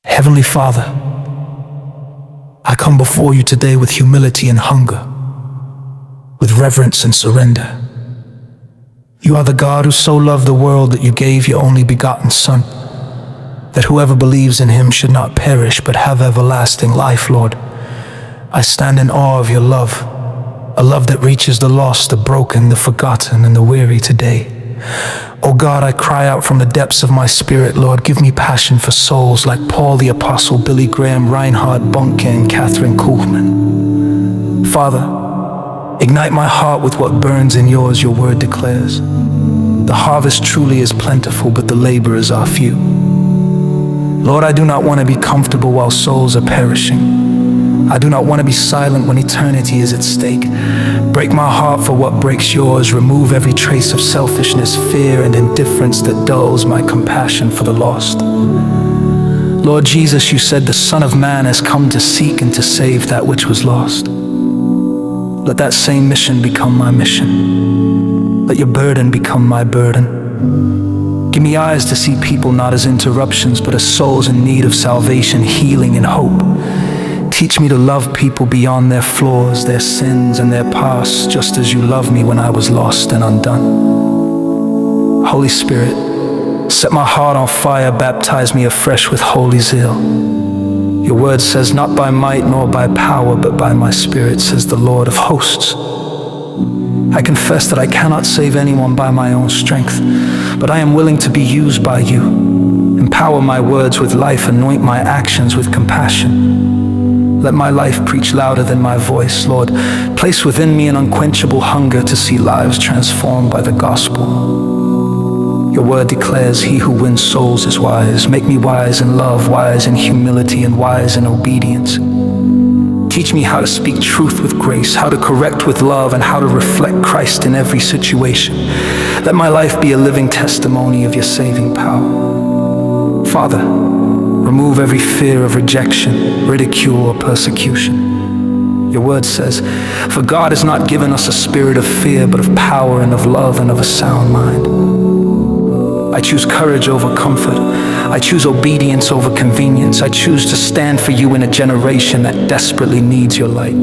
Heavenly Father, I come before you today with humility and hunger, with reverence and surrender. You are the God who so loved the world that you gave your only begotten Son, that whoever believes in him should not perish but have everlasting life. Lord, I stand in awe of your love, a love that reaches the lost, the broken, the forgotten, and the weary today. Oh God, I cry out from the depths of my spirit, Lord, give me passion for souls like Paul the Apostle, Billy Graham, Reinhard Bonnke, and Catherine Kuhlman. Father, ignite my heart with what burns in yours, your word declares. The harvest truly is plentiful, but the laborers are few. Lord, I do not want to be comfortable while souls are perishing. I do not want to be silent when eternity is at stake. Break my heart for what breaks yours. Remove every trace of selfishness, fear, and indifference that dulls my compassion for the lost. Lord Jesus, you said the Son of Man has come to seek and to save that which was lost. Let that same mission become my mission. Let your burden become my burden. Give me eyes to see people not as interruptions, but as souls in need of salvation, healing, and hope. Teach me to love people beyond their flaws, their sins, and their pasts, just as you loved me when I was lost and undone. Holy Spirit, set my heart on fire, baptize me afresh with holy zeal. Your word says, not by might nor by power, but by my Spirit, says the Lord of hosts. I confess that I cannot save anyone by my own strength, but I am willing to be used by you. Empower my words with life, anoint my actions with compassion. Let my life preach louder than my voice. Lord, place within me an unquenchable hunger to see lives transformed by the gospel. Your word declares, he who wins souls is wise. Make me wise in love, wise in humility, and wise in obedience. Teach me how to speak truth with grace, how to correct with love, and how to reflect Christ in every situation. Let my life be a living testimony of your saving power. Father, remove every fear of rejection, ridicule, or persecution. Your word says, for God has not given us a spirit of fear, but of power and of love and of a sound mind. I choose courage over comfort. I choose obedience over convenience. I choose to stand for you in a generation that desperately needs your light.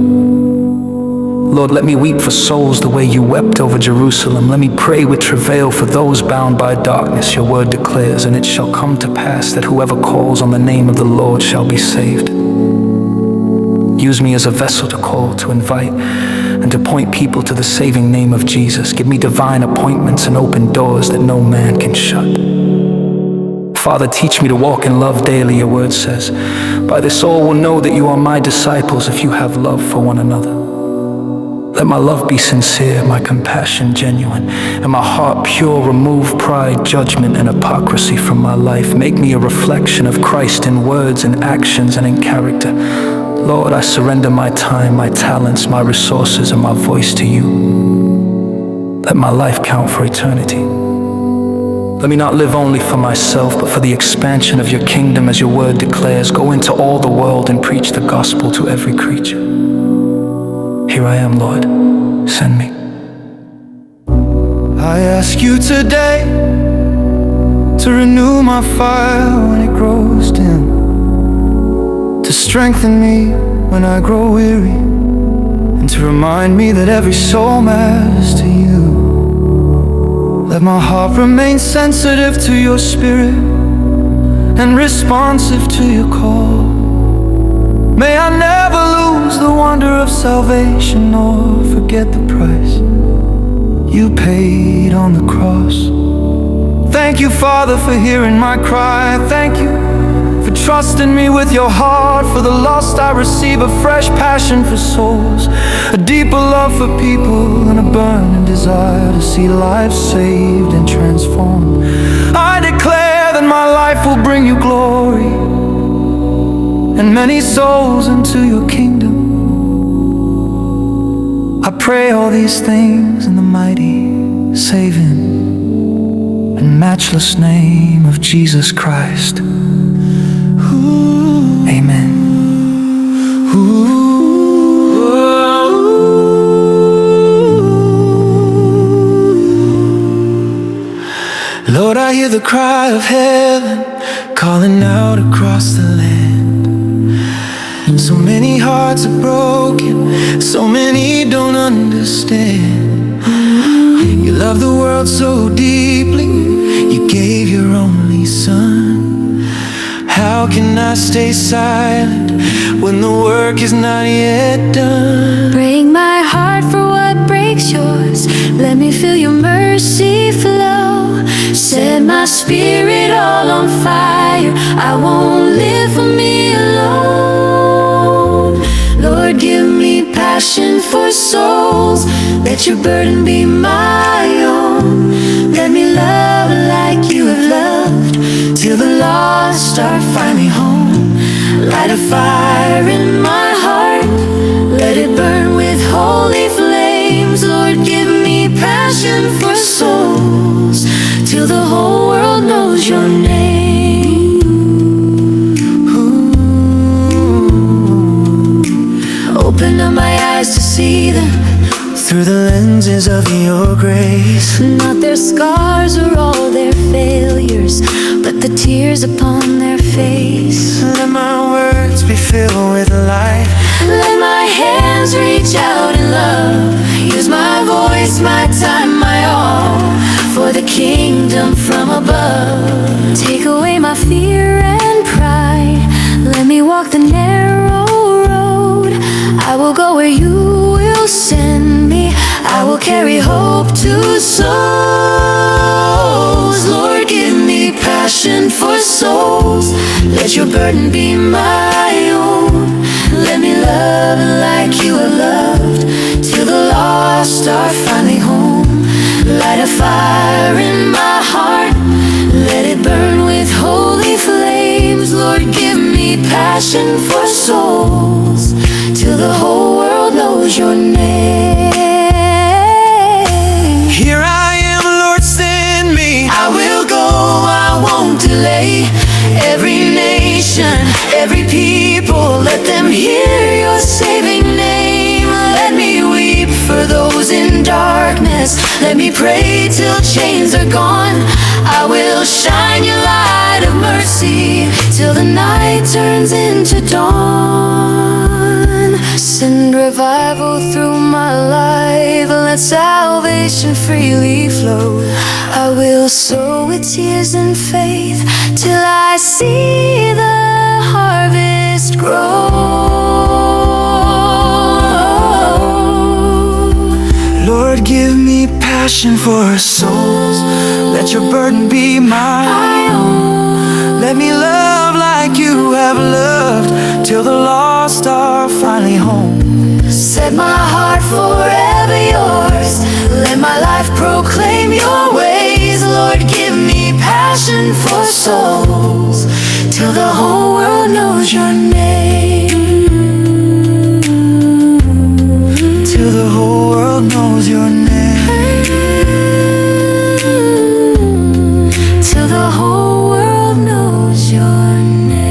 Lord, let me weep for souls the way you wept over Jerusalem. Let me pray with travail for those bound by darkness. Your word declares, and it shall come to pass that whoever calls on the name of the Lord shall be saved. Use me as a vessel to call, to invite, and to point people to the saving name of Jesus. Give me divine appointments and open doors that no man can shut. Father, teach me to walk in love daily, your word says. By this all will know that you are my disciples if you have love for one another. Let my love be sincere, my compassion genuine, and my heart pure. Remove pride, judgment, and hypocrisy from my life. Make me a reflection of Christ in words and actions and in character. Lord, I surrender my time, my talents, my resources, and my voice to you. Let my life count for eternity. Let me not live only for myself, but for the expansion of your kingdom, as your word declares. Go into all the world and preach the gospel to every creature. Here I am, Lord. Send me. I ask you today to renew my fire when it grows dim, to strengthen me when I grow weary, and to remind me that every soul matters to you. Let my heart remain sensitive to your spirit and responsive to your call. May I never lose the wonder of salvation or forget the price you paid on the cross. Thank you, Father, for hearing my cry. Thank you for trusting me with your heart. For the lost I receive a fresh passion for souls, a deeper love for people, and a burning desire to see lives saved and transformed. I declare that my life will bring you glory and many souls into your kingdom. I pray all these things in the mighty, saving, and matchless name of Jesus Christ. Amen. Lord, I hear the cry of heaven calling out across the land. So many hearts are broken, so many don't understand. You love the world so deeply, you gave your only son. How can I stay silent when the work is not yet done? Break my heart for what breaks yours. Let me feel your mercy flow. Set my spirit all on fire. I won't live for me alone. Lord, give me passion for souls. Let your burden be my own. Let me love like you have loved, till the lost are finally home. Light a fire in my heart, let it burn with holy flames. Lord, give me passion for souls, till the whole world knows your name. Ooh. Open up my eyes to see them through the lenses of your grace. Not their scars or all their failures, but the tears upon their face. Let my words be filled with light. Let my hands reach out in love. Use my voice, my time, my all, for the kingdom from above. Take away my fear and pride. Let me walk the narrow road. I will go where you will send me. I will carry hope to souls. Lord, give me passion for souls. Let your burden be my own. Let me love like you have loved, till the lost are finally home. Light a fire in my heart, let it burn with holy flames. Lord, give me passion for souls, till the whole world knows your name. Here I am, Lord, send me. I will go, I won't delay. Every nation, every people, let them hear your saving name. Let me weep for those in darkness. Let me pray till chains are gone. I will shine your light of mercy, till the night turns into dawn. Send revival through my life. Let salvation freely flow. I will sow with tears and faith, till I see the harvest grow. Lord, give me passion for souls. Let your burden be my own. Let me love like you have loved, till the lost are finally home. Set my heart forever yours. Let my life proclaim your ways. Lord, give me passion for souls, till the whole world knows your name. Till the whole world knows your name. Till the whole world knows your name.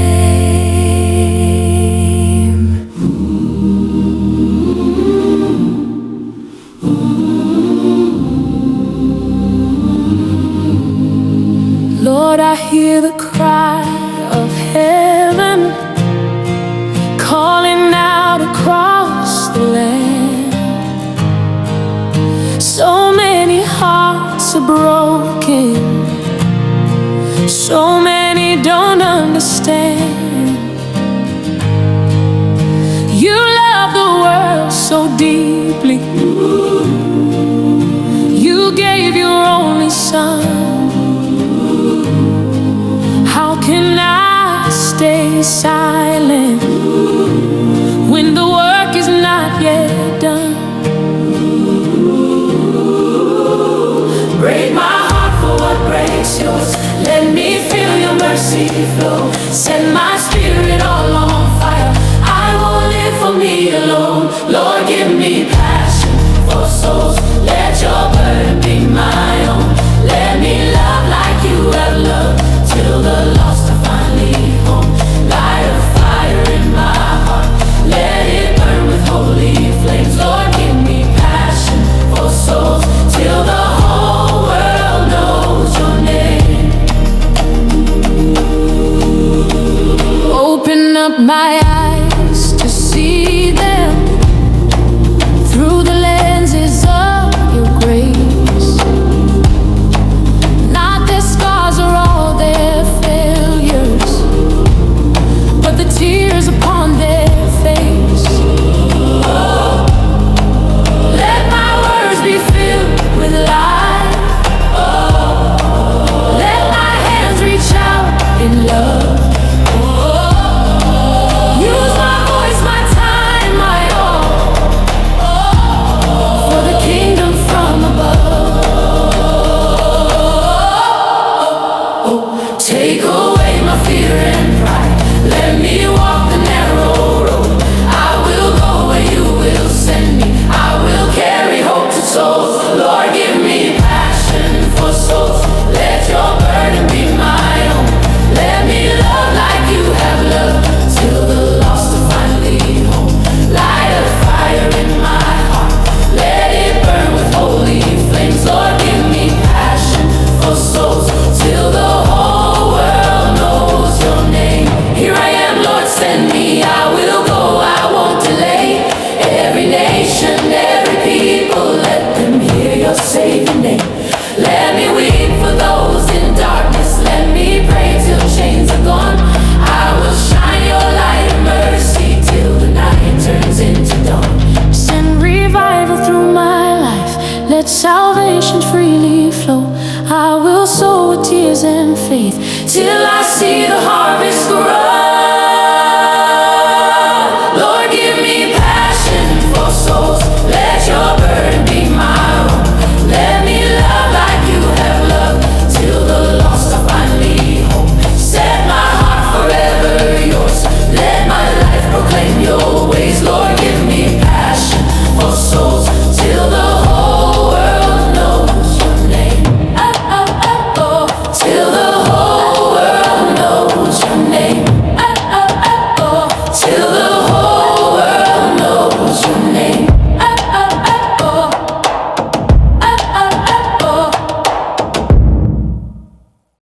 Lord, I hear the cry of heaven calling out across the land. So many hearts are broken, so many don't understand. You love the world so deeply, you gave your only son. How can I stay silent when the work is not yet done? Break my heart for what breaks yours. Let me feel your mercy flow. Set my spirit all on fire. I won't live for me alone. Lord, give me passion for souls. Let your burden be my own. Let me love like you have loved, till the lost are finally home. Light a fire in my heart, let it burn with holy flames. Lord, give me passion for souls, till the whole world knows your name. up my eyes to see them.